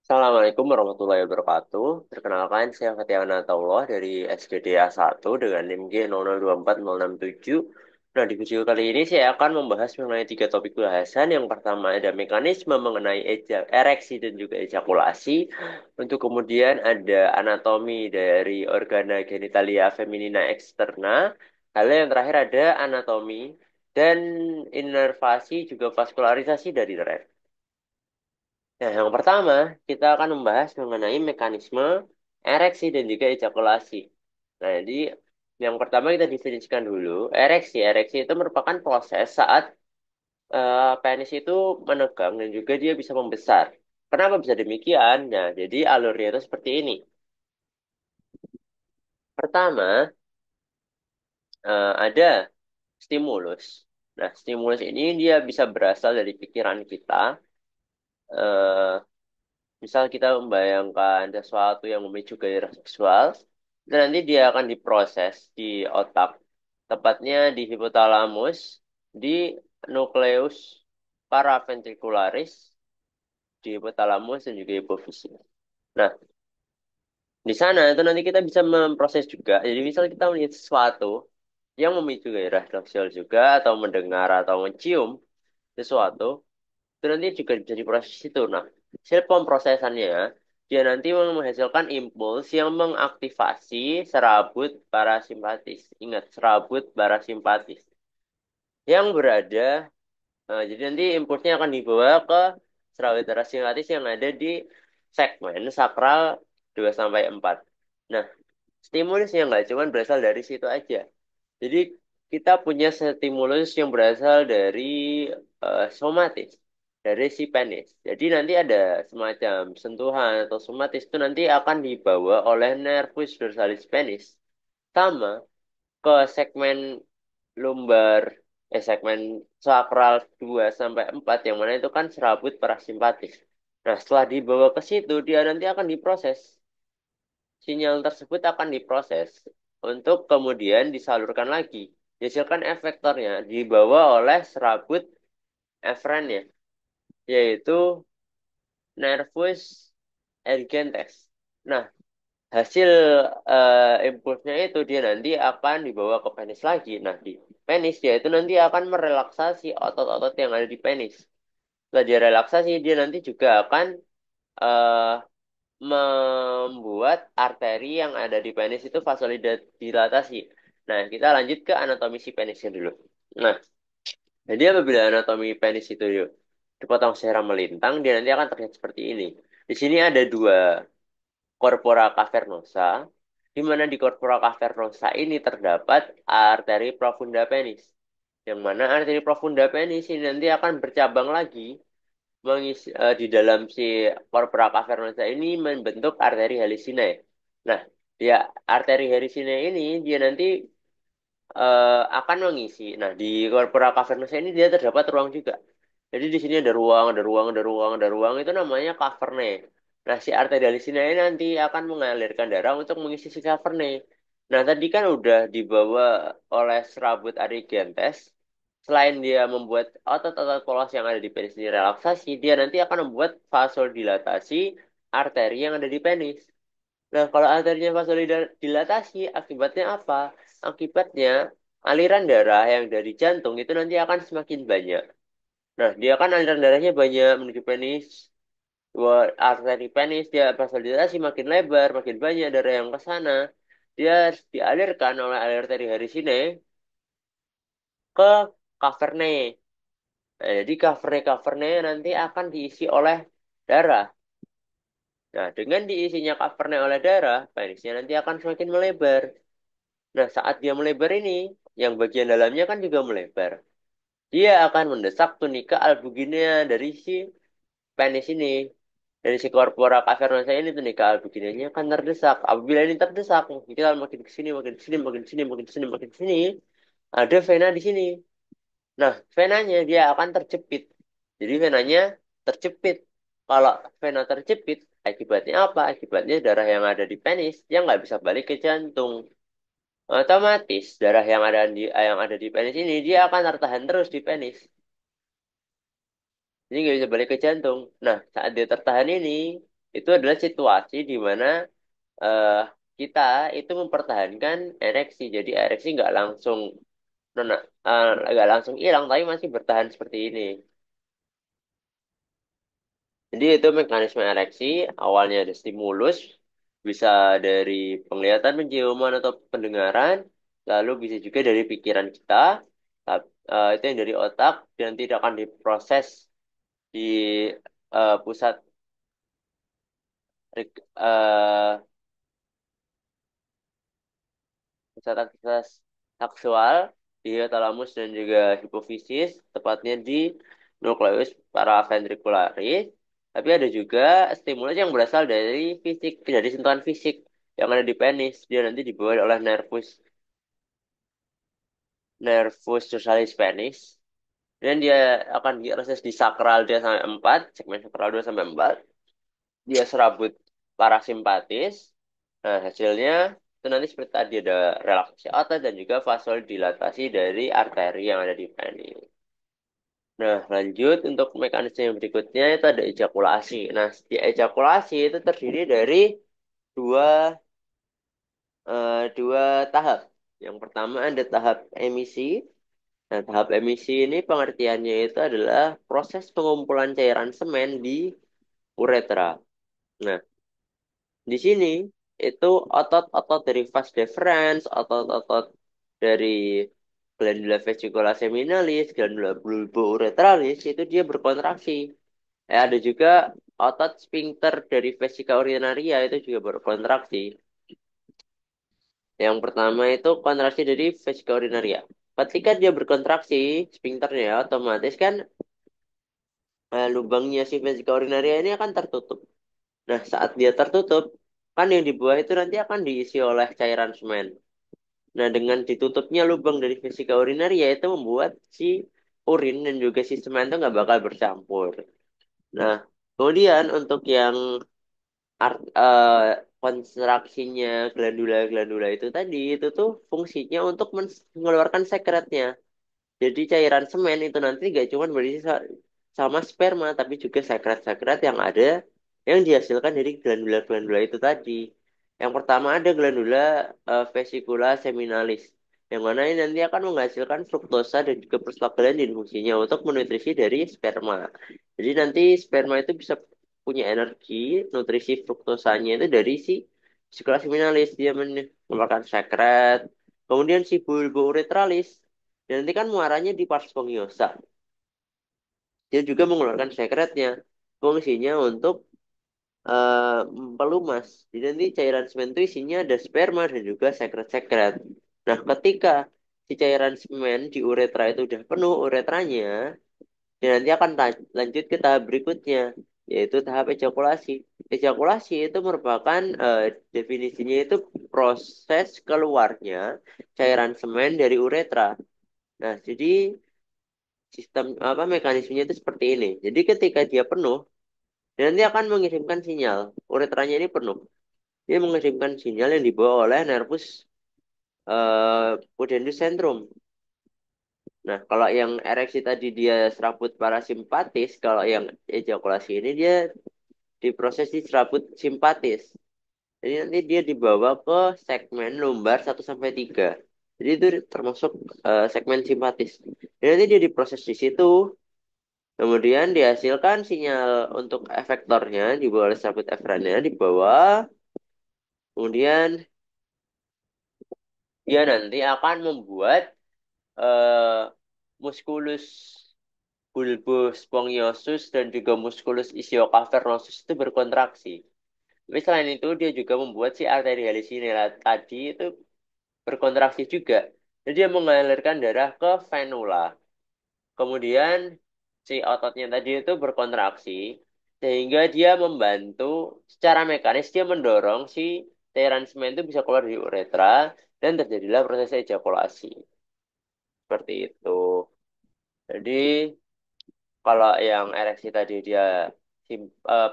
Assalamualaikum warahmatullahi wabarakatuh. Perkenalkan, saya Fatia Nataulah dari SGDA 1 dengan NIM G002467. Nah, di video kali ini saya akan membahas mengenai tiga topik bahasan. Yang pertama ada mekanisme mengenai ereksi dan juga ejakulasi. Untuk kemudian ada anatomi dari organa genitalia feminina eksterna. Lalu yang terakhir ada anatomi dan inervasi juga vaskularisasi dari ref. Nah, yang pertama, kita akan membahas mengenai mekanisme ereksi dan juga ejakulasi. Nah, jadi yang pertama kita definisikan dulu, ereksi. Ereksi itu merupakan proses saat penis itu menegang dan juga dia bisa membesar. Kenapa bisa demikian? Nah, jadi alurnya itu seperti ini. Pertama, ada stimulus. Nah, stimulus ini dia bisa berasal dari pikiran kita. eh, Misal kita membayangkan sesuatu yang memicu gairah seksual, dan nanti dia akan diproses di otak, tepatnya di hipotalamus, di nukleus paraventricularis, di hipotalamus dan juga hipofisis. Nah, di sana itu nanti kita bisa memproses juga. Jadi misal kita melihat sesuatu yang memicu gairah seksual juga, atau mendengar atau mencium sesuatu, itu nanti juga bisa diproses itu. Nah, hasil pemrosesannya, dia nanti menghasilkan impuls yang mengaktifasi serabut parasimpatis. Ingat, serabut parasimpatis. Yang berada, jadi nanti impulsnya akan dibawa ke serabut parasimpatis yang ada di segmen sakral 2 sampai 4. Nah, stimulusnya nggak cuma berasal dari situ aja. Jadi kita punya stimulus yang berasal dari somatis, dari si penis. Jadi nanti ada semacam sentuhan atau somatis itu nanti akan dibawa oleh nervus dorsalis penis sama ke segmen lumbar, segmen sakral 2 sampai 4 yang mana itu kan serabut parasimpatis. Nah, setelah dibawa ke situ, dia nanti akan diproses. Sinyal tersebut akan diproses untuk kemudian disalurkan lagi. Dihasilkan efektornya dibawa oleh serabut efrennya, yaitu nervus ergentes. Nah, hasil impulsnya itu dia nanti akan dibawa ke penis lagi. Nah, di penis dia itu nanti akan merelaksasi otot-otot yang ada di penis. Setelah dia relaksasi, dia nanti juga akan eh, membuat arteri yang ada di penis itu vasodilatasi. Nah, kita lanjut ke anatomi si penisnya dulu. Nah, jadi apabila anatomi penis itu dipotong secara melintang, dia nanti akan terlihat seperti ini. Di sini ada dua corpora cavernosa, di mana di corpora cavernosa ini terdapat arteri profunda penis. Yang mana arteri profunda penis ini nanti akan bercabang lagi di dalam si corpora cavernosa ini membentuk arteri Hallucinae. Nah, dia arteri Hallucinae ini dia nanti akan mengisi. Nah, di corpora cavernosa ini dia terdapat ruang juga. Jadi di sini ada ruang, ada ruang, ada ruang, ada ruang itu namanya caverne. Nah, si arteri Hallucinae ini nanti akan mengalirkan darah untuk mengisi si caverne. Nah, tadi kan udah dibawa oleh serabut Arigentes. Selain dia membuat otot-otot polos yang ada di penis ini relaksasi, dia nanti akan membuat vasodilatasi arteri yang ada di penis. Nah, kalau arterinya vasodilatasi, akibatnya apa? Akibatnya aliran darah yang dari jantung itu nanti akan semakin banyak. Nah, dia kan aliran darahnya banyak menuju penis. Dua arteri penis, dia vasodilatasi makin lebar, makin banyak darah yang ke sana. Dia harus dialirkan oleh arteri hari sini ke kaverne. Nah, jadi kaverne-kaverne nanti akan diisi oleh darah. Nah, dengan diisinya kaverne oleh darah, penisnya nanti akan semakin melebar. Nah, saat dia melebar ini, yang bagian dalamnya kan juga melebar. Dia akan mendesak tunika albuginea dari si penis ini. Dari si corpora cavernosa ini tunika albuginea akan terdesak. Apabila ini terdesak, kita makin ke sini, makin ke sini, makin ke sini, makin ke sini, makin ke sini, ada vena di sini. Nah, venanya dia akan terjepit. Jadi venanya terjepit. Kalau vena terjepit, akibatnya apa? Akibatnya darah yang ada di penis yang nggak bisa balik ke jantung. Otomatis darah yang ada di penis ini dia akan tertahan terus di penis. Jadi nggak bisa balik ke jantung. Nah, saat dia tertahan ini, itu adalah situasi di mana eh, kita itu mempertahankan ereksi. Jadi ereksi nona, nggak langsung hilang, tapi masih bertahan seperti ini. Jadi itu mekanisme ereksi, awalnya ada stimulus, bisa dari penglihatan, penciuman, atau pendengaran, lalu bisa juga dari pikiran kita, itu yang dari otak, dan tidak akan diproses di pusat eh, pusat aktivitas seksual di hipotalamus dan juga hipofisis, tepatnya di nukleus paraventricularis. Tapi ada juga stimulus yang berasal dari fisik, dari sentuhan fisik yang ada di penis. Dia nanti dibawa oleh nervus dorsalis penis. Dan dia akan diakses di sakral 2 sampai 4, segmen sakral 2 sampai 4. Dia serabut parasimpatis. Nah, hasilnya itu nanti seperti tadi ada relaksasi otot dan juga vasodilatasi dari arteri yang ada di penis. Nah, lanjut untuk mekanisme yang berikutnya itu ada ejakulasi. Nah, di ejakulasi itu terdiri dari dua dua tahap. Yang pertama ada tahap emisi. Nah, tahap emisi ini pengertiannya itu adalah proses pengumpulan cairan semen di uretra. Nah, di sini itu otot-otot dari vas deferens, otot-otot dari glandula vesicula seminalis, glandula bulbouretralis itu dia berkontraksi. Ada juga otot sphincter dari vesika urinaria itu juga berkontraksi. Yang pertama itu kontraksi dari vesika urinaria. Ketika dia berkontraksi, sphincternya otomatis kan lubangnya si vesika urinaria ini akan tertutup. Nah, saat dia tertutup, kan yang di bawah itu nanti akan diisi oleh cairan semen. Nah, dengan ditutupnya lubang dari vesika urinaria itu membuat si urin dan juga si semen itu nggak bakal bercampur. Nah, kemudian untuk yang konstruksinya glandula-glandula itu tadi, itu tuh fungsinya untuk mengeluarkan sekretnya. Jadi cairan semen itu nanti gak cuma berisi sama sperma, tapi juga sekret-sekret yang ada yang dihasilkan dari glandula-glandula itu tadi. Yang pertama ada glandula vesicula seminalis, yang mana ini nanti akan menghasilkan fruktosa dan juga prostaglandin fungsinya untuk menutrisi dari sperma. Jadi nanti sperma itu bisa punya energi, nutrisi fruktosanya itu dari si vesicula seminalis, dia mengeluarkan sekret. Kemudian si bulbo uretralis, dan nanti kan muaranya di pars sponggiosa. Dia juga mengeluarkan sekretnya. Fungsinya untuk pelumas. Jadi nanti cairan semen itu isinya ada sperma dan juga sekret-sekret. Nah, ketika si cairan semen di uretra itu udah penuh uretranya, dan nanti akan lanjut ke tahap berikutnya, yaitu tahap ejakulasi. Ejakulasi itu merupakan definisinya itu proses keluarnya cairan semen dari uretra. Nah, jadi sistem apa mekanismenya itu seperti ini. Jadi ketika dia penuh, dia nanti akan mengirimkan sinyal. Uretranya ini penuh. Dia mengirimkan sinyal yang dibawa oleh nervus pudendus centrum. Nah, kalau yang ereksi tadi dia serabut parasimpatis, kalau yang ejakulasi ini dia diproses di serabut simpatis. Jadi nanti dia dibawa ke segmen lumbar 1 sampai 3. Jadi itu termasuk segmen simpatis. Dan nanti dia diproses di situ. Kemudian dihasilkan sinyal untuk efektornya di bawah sabut efrennya di bawah. Kemudian dia nanti akan membuat eh, musculus bulbus spongiosus dan juga musculus ischiocavernosus itu berkontraksi. Tapi selain itu dia juga membuat si arterialis sinera tadi itu berkontraksi juga. Jadi dia mengalirkan darah ke venula. Kemudian si ototnya tadi itu berkontraksi sehingga dia membantu secara mekanis dia mendorong si cairan semen itu bisa keluar dari uretra dan terjadilah proses ejakulasi. Seperti itu. Jadi kalau yang ereksi tadi dia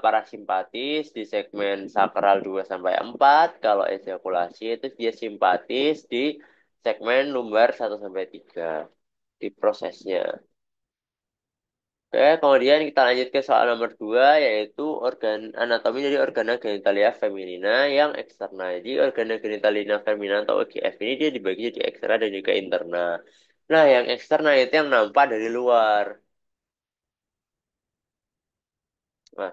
parasimpatis di segmen sakral 2 sampai 4, kalau ejakulasi itu dia simpatis di segmen lumbar 1 sampai 3 di prosesnya. Oke, kemudian kita lanjut ke soal nomor 2, yaitu anatomi dari organa genitalia feminina yang eksterna. Jadi organa genitalia feminina atau OGF ini dia dibagi jadi eksterna dan juga interna. Nah, yang eksterna itu yang nampak dari luar. Nah,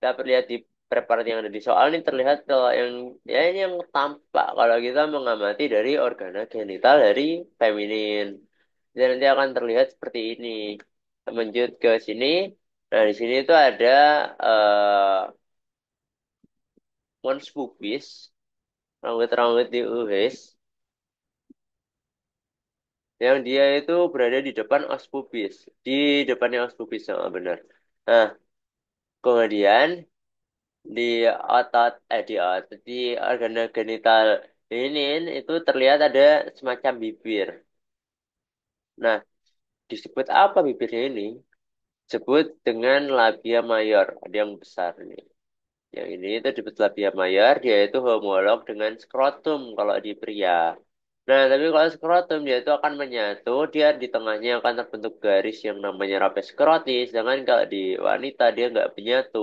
dapat lihat di preparat yang ada di soal ini terlihat kalau yang ya ini yang tampak kalau kita mengamati dari organa genital dari feminin. Dan nanti akan terlihat seperti ini. Lanjut ke sini. Nah, di sini itu ada mons pubis, rambut-rambut di uhis, yang dia itu berada di depan os pubis. Di depannya os pubis, sama benar. Nah, kemudian di di organ genital ini itu terlihat ada semacam bibir. Nah, disebut apa bibirnya ini? Disebut dengan labia mayor. Ada yang besar ini. Yang ini itu disebut labia mayor, dia itu homolog dengan skrotum kalau di pria. Nah, tapi kalau skrotum dia itu akan menyatu, dia di tengahnya akan terbentuk garis yang namanya rapes skrotis, sedangkan kalau di wanita dia nggak menyatu.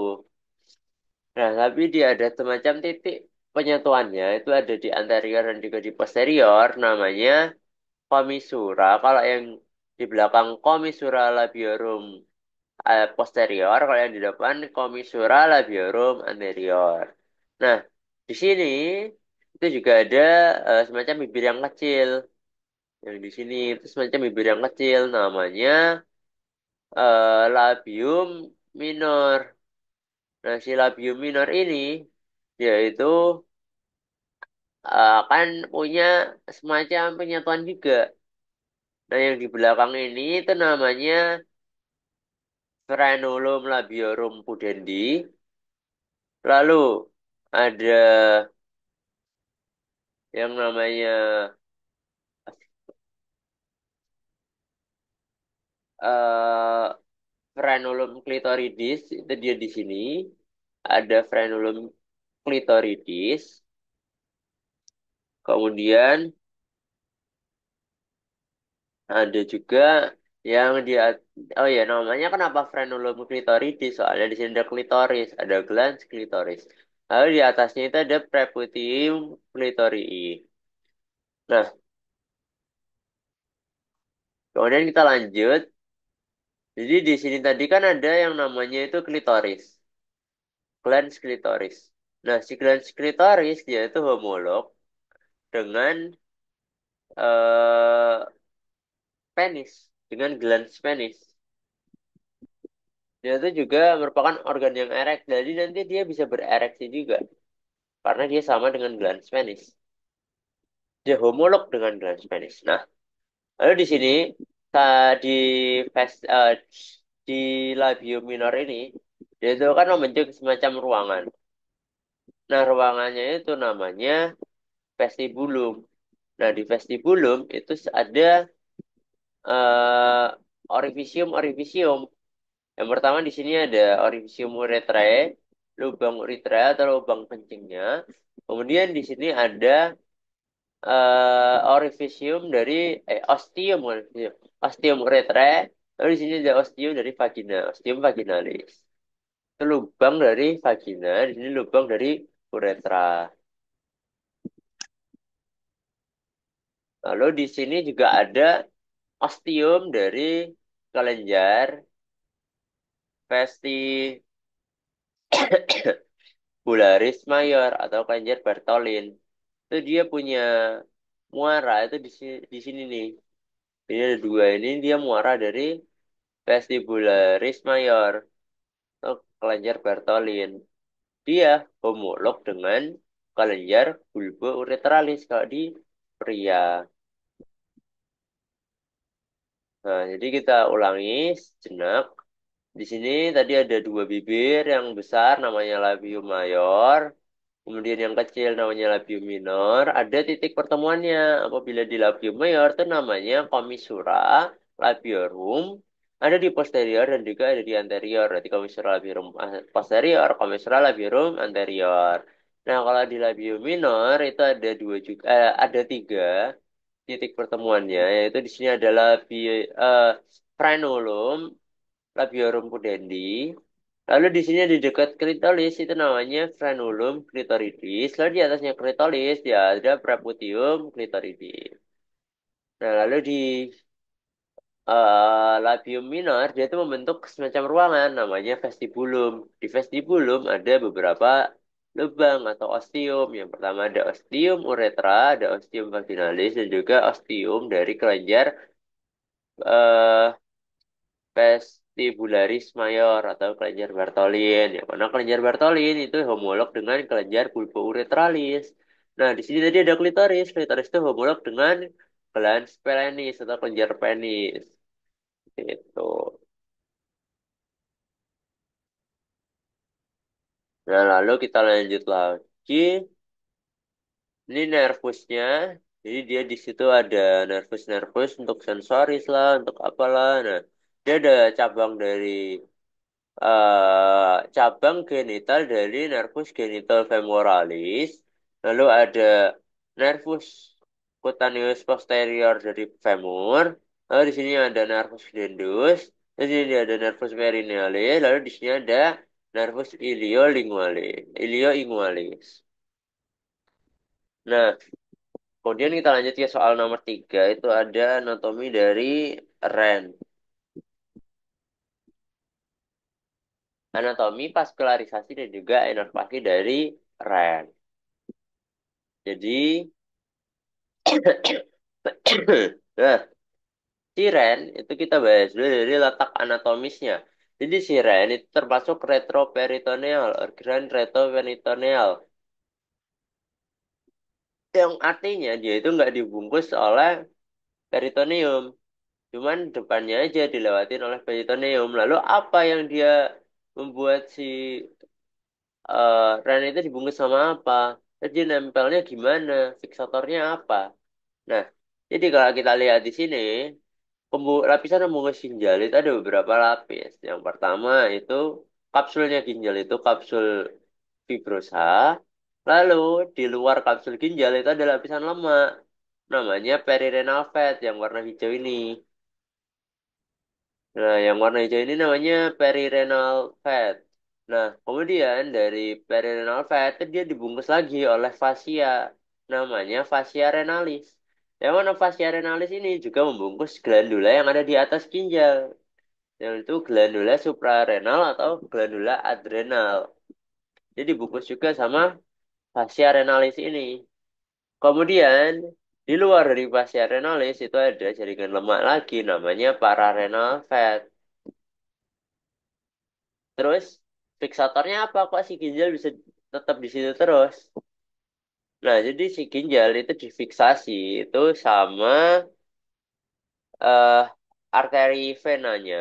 Nah, tapi dia ada semacam titik penyatuannya, itu ada di anterior dan juga di posterior, namanya komisura. Kalau yang di belakang komisura labiorum posterior, kalau yang di depan komisura labiorum anterior. Nah, di sini itu juga ada semacam bibir yang kecil. Yang di sini itu semacam bibir yang kecil, namanya labium minor. Nah, si labium minor ini yaitu kan punya semacam penyatuan juga. Nah, yang di belakang ini itu namanya frenulum labiorum pudendi. Lalu ada yang namanya eh frenulum clitoridis, itu dia di sini. Ada frenulum clitoridis. Kemudian ada juga yang dia, oh ya, namanya kenapa frenulum clitoridis? Soalnya di sini ada klitoris, ada glans klitoris. Lalu di atasnya itu ada preputium clitorii. Nah, kemudian kita lanjut. Jadi di sini tadi kan ada yang namanya itu klitoris, glans klitoris. Nah, si glans klitoris dia itu homolog dengan eh penis, dengan glans penis. Dia itu juga merupakan organ yang erek, jadi nanti dia bisa berereksi juga. Karena dia sama dengan glans penis. Dia homolog dengan glans penis. Nah, lalu di sini di ves- eh, di labium minor ini dia itu kan membentuk semacam ruangan. Nah, ruangannya itu namanya vestibulum. Nah, di vestibulum itu ada orifisium-orifisium. Yang pertama di sini ada orifisium urethrae, lubang uretra atau lubang kencingnya. Kemudian di sini ada orifisium dari ostium, ostium urethrae. Lalu di sini ada ostium dari vagina, ostium vaginalis. Itu lubang dari vagina, di sini lubang dari uretra. Lalu di sini juga ada ostium dari kelenjar vestibularis mayor atau kelenjar Bartholin. Itu dia punya muara itu di sini nih. Ini ada dua ini dia muara dari vestibularis mayor atau kelenjar Bartholin. Dia homolog dengan kelenjar bulbo-uretralis kalau di pria. Nah, jadi kita ulangi sejenak. Di sini tadi ada dua bibir yang besar namanya labium mayor. Kemudian yang kecil namanya labium minor. Ada titik pertemuannya. Apabila di labium mayor itu namanya commissura labiorum. Ada di posterior dan juga ada di anterior. Berarti commissura labiorum posterior, commissura labiorum anterior. Nah, kalau di labium minor itu ada dua juga, ada tiga titik pertemuannya. Yaitu di sini adalah frenulum. labiorum pudendi. Lalu di sini di dekat klitoris itu namanya frenulum clitoridis. Lalu di atasnya klitoris ya ada preputium clitoridis. Nah, lalu di labium minor dia itu membentuk semacam ruangan namanya vestibulum. Di vestibulum ada beberapa lubang atau ostium. Yang pertama ada ostium uretra, ada ostium vaginalis dan juga ostium dari kelenjar eh, vestibularis mayor atau kelenjar Bartholin. Yang mana kelenjar Bartholin itu homolog dengan kelenjar pulpouretralis. Nah, di sini tadi ada klitoris. Klitoris itu homolog dengan glans penis atau kelenjar penis. Itu. Nah, lalu kita lanjut lagi. Ini nervusnya. Jadi dia di situ ada nervus-nervus untuk sensoris lah, untuk apalah. Nah, dia ada cabang genital dari nervus genital femoralis. Lalu ada nervus cutaneus posterior dari femur. Lalu di sini ada nervus dendus. Di sini ada nervus perinealis. Lalu di sini ada nervus ilioingualis. Nah, kemudian kita lanjut ke soal nomor 3. Itu ada anatomi dari Ren. Anatomi vaskularisasi dan juga inervasi dari Ren. Jadi, nah, si Ren itu kita bahas dulu dari letak anatomisnya. Jadi si Ren itu termasuk retroperitoneal, organ retroperitoneal. Yang artinya dia itu nggak dibungkus oleh peritoneum. Cuman depannya aja dilewatin oleh peritoneum. Lalu apa yang dia membuat si Ren itu dibungkus sama apa? Terus dia nempelnya gimana? Fiksatornya apa? Nah, jadi kalau kita lihat di sini, lapisan pembungkus ginjal itu ada beberapa lapis. Yang pertama itu kapsulnya ginjal itu kapsul fibrosa. Lalu di luar kapsul ginjal itu ada lapisan lemak. Namanya perirenal fat yang warna hijau ini. Nah, yang warna hijau ini namanya perirenal fat. Nah, kemudian dari perirenal fat itu dia dibungkus lagi oleh fascia. Namanya fascia renalis. Yang mana fascia renalis ini juga membungkus glandula yang ada di atas ginjal. Yang itu glandula suprarenal atau glandula adrenal. Jadi dibungkus juga sama fascia renalis ini. Kemudian, di luar dari fascia renalis itu ada jaringan lemak lagi namanya pararenal fat. Terus fiksatornya apa kok si ginjal bisa tetap di situ terus? Nah, jadi si ginjal itu difiksasi itu sama eh arteri venanya.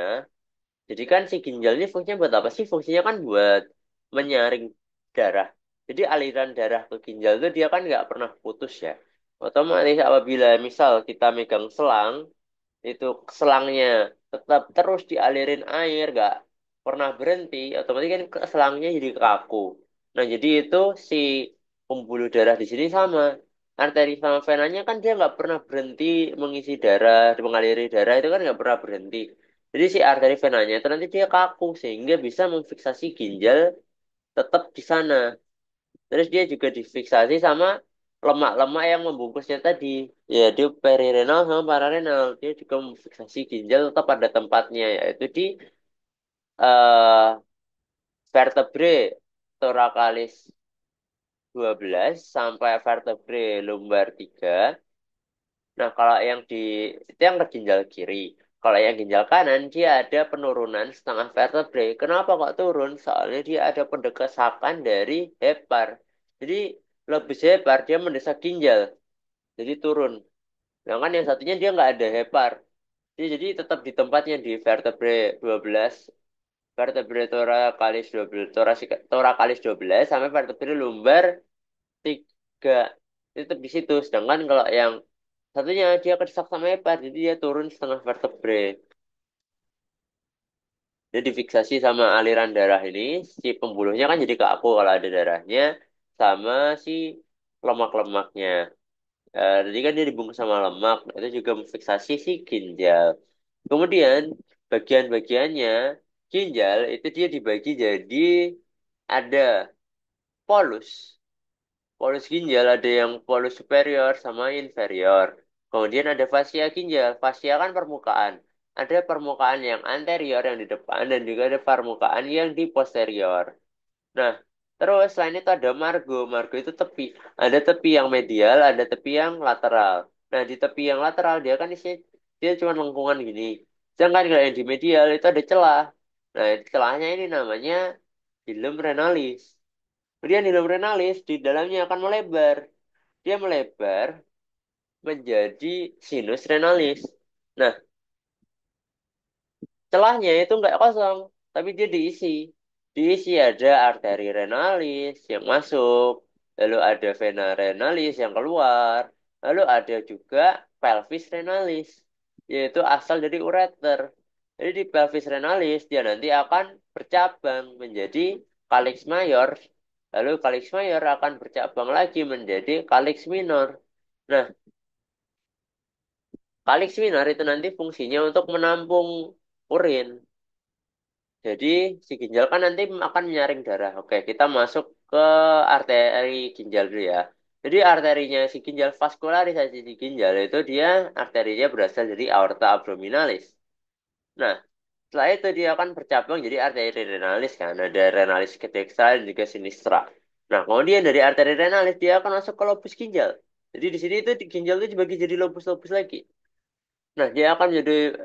Jadi kan si ginjal ini fungsinya buat apa sih? Fungsinya kan buat menyaring darah. Jadi aliran darah ke ginjal itu dia kan nggak pernah putus ya. Otomatis apabila misal kita megang selang, itu selangnya tetap terus dialirin air, nggak pernah berhenti, otomatis kan selangnya jadi kaku. Nah, jadi itu si pembuluh darah di sini sama. Arteri sama venanya kan dia nggak pernah berhenti mengisi darah, mengaliri darah itu kan nggak pernah berhenti. Jadi si arteri venanya itu nanti dia kaku sehingga bisa memfiksasi ginjal tetap di sana. Terus dia juga difiksasi sama lemak-lemak yang membungkusnya tadi. Ya, dia perirenal sama pararenal. Dia juga memfiksasi ginjal tetap pada tempatnya, yaitu di eh vertebrae thoracalis 12 sampai vertebrae lumbar 3. Nah, kalau yang itu yang ke ginjal kiri. Kalau yang ginjal kanan, dia ada penurunan setengah vertebrae. Kenapa kok turun? Soalnya dia ada pendekesakan dari hepar. Jadi, lebih hepar, dia mendesak ginjal. Jadi turun. Sedangkan yang satunya dia nggak ada hepar. Jadi tetap di tempatnya di vertebrae 12, vertebrae thoracalis 12, thoracalis 12 sampai vertebrae lumbar 3. Itu tetap di situ. Sedangkan kalau yang satunya dia kedesak sama hepar, jadi dia turun setengah vertebrae. Jadi difiksasi sama aliran darah ini, si pembuluhnya kan jadi kaku kalau ada darahnya, sama si lemak-lemaknya. Jadi kan dia dibungkus sama lemak, nah, itu juga memfiksasi si ginjal. Kemudian bagian-bagiannya ginjal itu dia dibagi jadi ada polus. Polus ginjal ada yang polus superior sama inferior. Kemudian ada fasia ginjal. Fasia kan permukaan. Ada permukaan yang anterior yang di depan dan juga ada permukaan yang di posterior. Nah, terus selain itu ada margo. Margo itu tepi. Ada tepi yang medial, ada tepi yang lateral. Nah, di tepi yang lateral dia kan isinya dia cuma lengkungan gini. Sedangkan kalau yang di medial itu ada celah. Nah, celahnya ini namanya hilum renalis. Kemudian hilum renalis di dalamnya akan melebar. Dia melebar menjadi sinus renalis. Nah, celahnya itu nggak kosong, tapi dia diisi. Diisi ada arteri renalis yang masuk, lalu ada vena renalis yang keluar, lalu ada juga pelvis renalis, yaitu asal dari ureter. Jadi di pelvis renalis dia nanti akan bercabang menjadi kalix mayor, lalu kalix mayor akan bercabang lagi menjadi kalix minor. Nah, kalix minor itu nanti fungsinya untuk menampung urin. Jadi si ginjal kan nanti akan menyaring darah. Oke, kita masuk ke arteri ginjal dulu ya. Jadi arterinya si ginjal, vaskularisasi si ginjal itu dia arterinya berasal dari aorta abdominalis. Nah, setelah itu dia akan bercabang jadi arteri renalis kan. Ada renalis dextra dan juga sinistra. Nah, kemudian dari arteri renalis dia akan masuk ke lobus ginjal. Jadi di sini itu ginjal itu dibagi jadi lobus-lobus lagi. Nah, dia akan jadi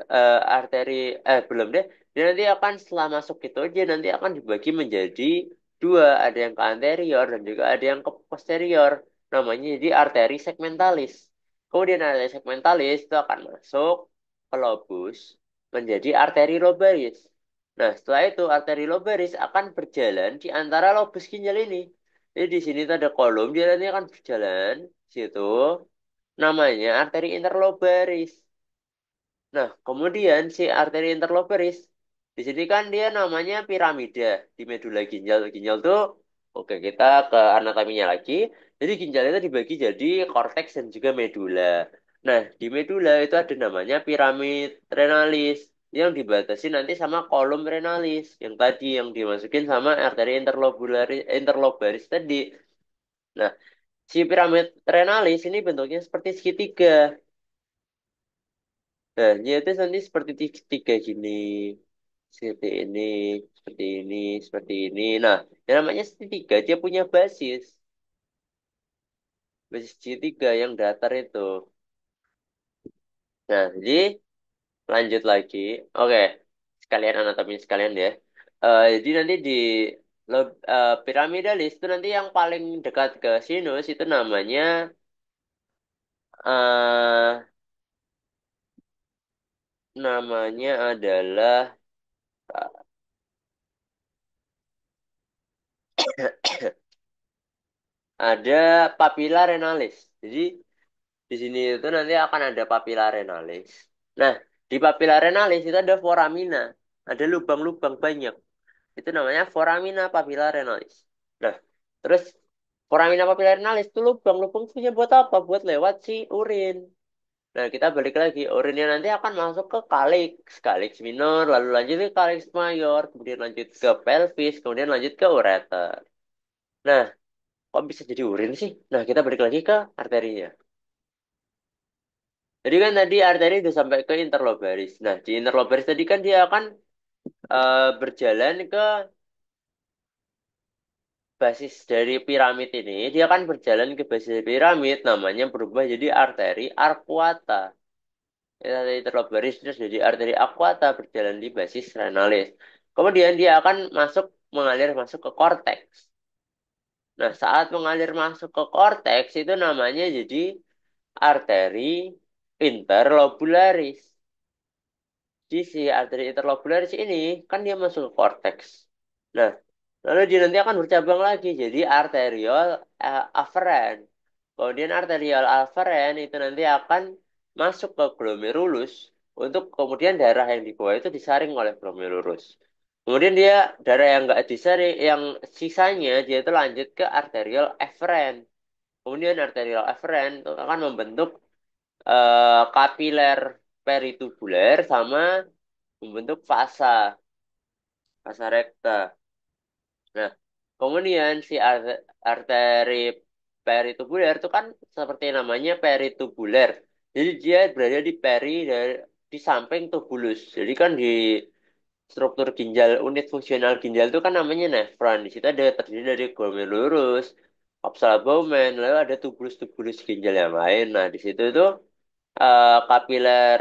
arteri, belum deh. Dia nanti akan setelah masuk itu, dia nanti akan dibagi menjadi dua. Ada yang ke anterior dan juga ada yang ke posterior. Namanya jadi arteri segmentalis. Kemudian arteri segmentalis itu akan masuk ke lobus menjadi arteri lobaris. Nah, setelah itu arteri lobaris akan berjalan di antara lobus ginjal ini. Jadi di sini tuh ada kolom, dia nanti akan berjalan situ. Namanya arteri interlobaris. Nah, kemudian si arteri interloperis, di sini kan dia namanya piramida di medula ginjal. Ginjal tuh, oke kita ke anatominya lagi. Jadi ginjal itu dibagi jadi korteks dan juga medula. Nah, di medula itu ada namanya piramid renalis yang dibatasi nanti sama kolom renalis yang tadi yang dimasukin sama arteri interlobaris tadi. Nah, si piramid renalis ini bentuknya seperti segitiga. Nah, dia itu nanti seperti tiga gini, seperti ini, seperti ini, seperti ini. Nah, yang namanya segitiga, dia punya basis segitiga yang datar itu. Nah, jadi lanjut lagi. Oke, sekalian anatomi sekalian ya. Jadi nanti di piramidalis itu nanti yang paling dekat ke sinus itu eh namanya adalah ada papilla renalis. Jadi di sini itu nanti akan ada papilla renalis. Nah, di papilla renalis itu ada foramina. Ada lubang-lubang banyak. Itu namanya foramina papilla renalis. Nah, terus foramina papilla renalis itu lubang-lubang punya buat apa? Buat lewat si urin. Nah, kita balik lagi. Urinnya nanti akan masuk ke kalix. Kalix minor, lalu lanjut ke kalix mayor, kemudian lanjut ke pelvis, kemudian lanjut ke ureter. Nah, kok bisa jadi urin sih? Nah, kita balik lagi ke arterinya. Jadi kan tadi arteri itu sampai ke interlobaris. Nah, di interlobaris tadi kan dia akan berjalan ke basis dari piramid ini. Dia akan berjalan ke basis piramid, namanya berubah jadi arteri arcuata. Arteri interlobaris terus jadi arteri arcuata berjalan di basis renalis. Kemudian dia akan mengalir masuk ke korteks. Nah, saat mengalir masuk ke korteks itu namanya jadi arteri interlobularis. Di si arteri interlobularis ini kan dia masuk ke korteks. Nah, lalu dia nanti akan bercabang lagi jadi arteriol afferent. Kemudian arteriol afferent itu nanti akan masuk ke glomerulus untuk kemudian darah yang di bawah itu disaring oleh glomerulus. Kemudian dia darah yang nggak disaring, yang sisanya dia itu lanjut ke arteriol efferent. Kemudian arteriol efferent itu akan membentuk kapiler peritubuler sama membentuk fasa rekta. Nah, kemudian si arteri peritubuler itu kan seperti namanya peritubuler. Jadi dia berada di di samping tubulus. Jadi kan di struktur ginjal, unit fungsional ginjal itu kan namanya nefron. Di situ ada terdiri dari glomerulus, kapsul albumen, lalu ada tubulus-tubulus ginjal yang lain. Nah, di situ itu kapiler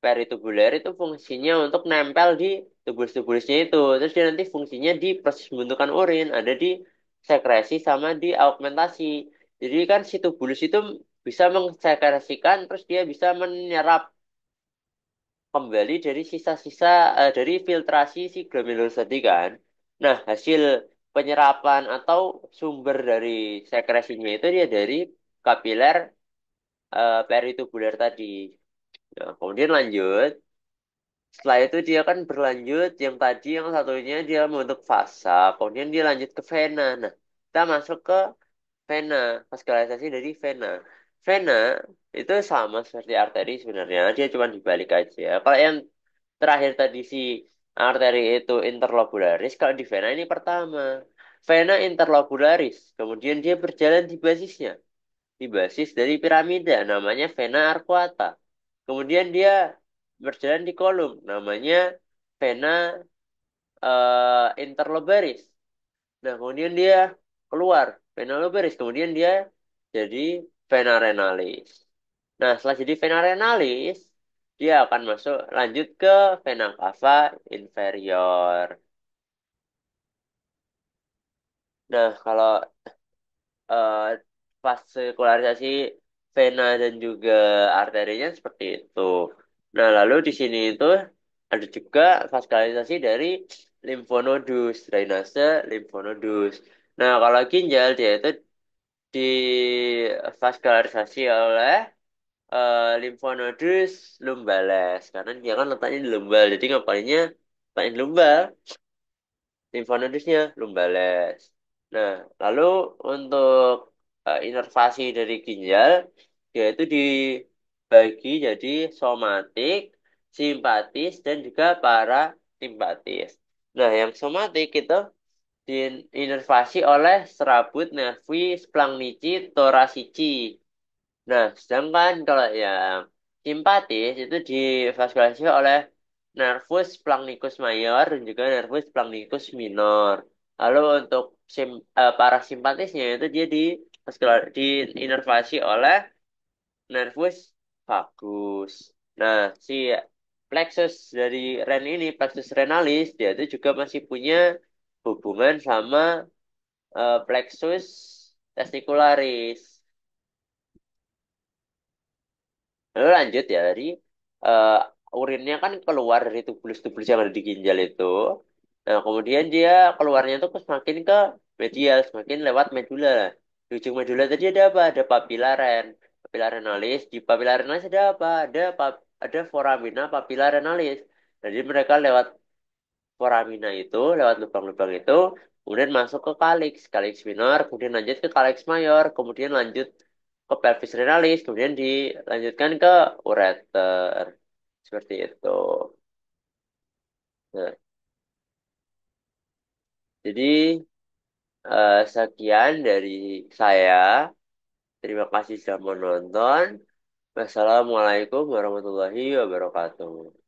peritubuler itu fungsinya untuk nempel di tubulus-tubulusnya itu. Terus dia nanti fungsinya di proses pembentukan urin, ada di sekresi sama di augmentasi. Jadi kan si tubulus itu bisa mengsekresikan, terus dia bisa menyerap kembali dari sisa-sisa dari filtrasi si glomerulus tadi kan. Nah, hasil penyerapan atau sumber dari sekresinya itu dia dari kapiler peritubuler tadi. Nah, kemudian lanjut. Setelah itu dia kan berlanjut yang tadi yang satunya dia membentuk fasa, kemudian dia lanjut ke vena. Nah, kita masuk ke vena, vaskularisasi dari vena. Vena itu sama seperti arteri sebenarnya, dia cuma dibalik aja. Kalau yang terakhir tadi si arteri itu interlobularis, kalau di vena ini pertama. Vena interlobularis, kemudian dia berjalan di basisnya, di basis dari piramida, namanya vena arcuata. Kemudian dia berjalan di kolom, namanya vena interlobaris. Nah, kemudian dia keluar vena lobaris, kemudian dia jadi vena renalis. Nah, setelah jadi vena renalis, dia akan masuk lanjut ke vena cava inferior. Nah, kalau eh, vaskularisasi vena dan juga arterinya seperti itu. Nah, lalu di sini itu ada juga vaskularisasi dari limfonodus, drainase limfonodus. Nah, kalau ginjal dia itu divaskularisasi oleh limfonodus lumbales karena dia kan letaknya di lumbal. Jadi ngapainnya letaknya di lumbal, limfonodusnya lumbales. Nah, lalu untuk inervasi dari ginjal, dia itu dibagi jadi somatik, simpatis, dan juga parasimpatis. Nah, yang somatik itu diinervasi oleh serabut nervi splagnici thoracici. Nah, sedangkan kalau yang simpatis itu divaskulisasi oleh nervus splagnicus mayor dan juga nervus splagnicus minor. Lalu untuk parasimpatisnya itu dia diinervasi oleh nervus vagus. Nah, si plexus dari ren ini, plexus renalis, dia itu juga masih punya hubungan sama plexus testicularis. Lalu lanjut ya, dari eh, urinnya kan keluar dari tubulus-tubulus yang ada di ginjal itu. Nah, kemudian dia keluarnya tuh semakin ke medial, semakin lewat medula. Di ujung medula tadi ada apa? Ada papilaren, papilarenalis. Di papilarenalis ada apa? Ada foramina papilarenalis. Jadi mereka lewat foramina itu, lewat lubang-lubang itu, kemudian masuk ke kalix, kalix minor, kemudian lanjut ke kalix mayor, kemudian lanjut ke pelvis renalis, kemudian dilanjutkan ke ureter. Seperti itu. Nah, jadi sekian dari saya. Terima kasih sudah menonton. Wassalamualaikum warahmatullahi wabarakatuh.